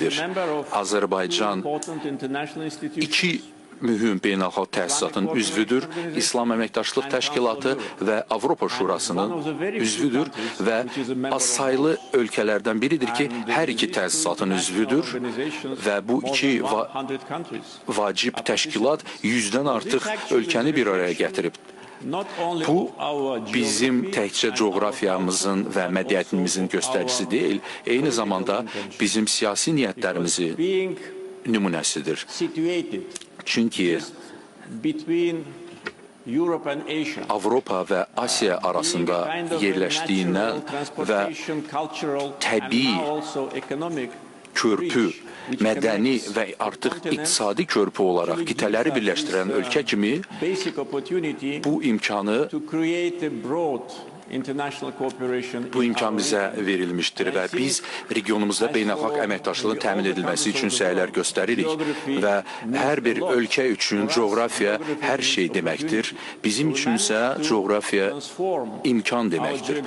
Azərbaycan iki mühüm beynəlxalq təsisatın üzvüdür, İslam Əməkdaşlıq Təşkilatı və Avropa Şurasının üzvüdür və azsaylı ölkələrdən biridir ki, hər iki təsisatın üzvüdür və bu iki vacib təşkilat 100-dən artıq ölkəni bir araya gətirib. Bu, bizim təkcə coğrafiyamızın və mədəniyyətimizin göstəricisi deyil, eyni zamanda bizim siyasi niyyətlərimizin nümunəsidir. Çünki Avropa və Asiya arasında yerləşdiyindən və təbii körpü, mədəni və artıq iqtisadi körpü olaraq qitələri birləşdirən ölkə kimi bu imkan bizə verilmişdir və biz regionumuzda beynəlxalq əməkdaşlığın təmin edilməsi üçün səylər göstəririk və hər bir ölkə üçün coğrafiya hər şey deməkdir. Bizim üçün isə coğrafiya imkan deməkdir.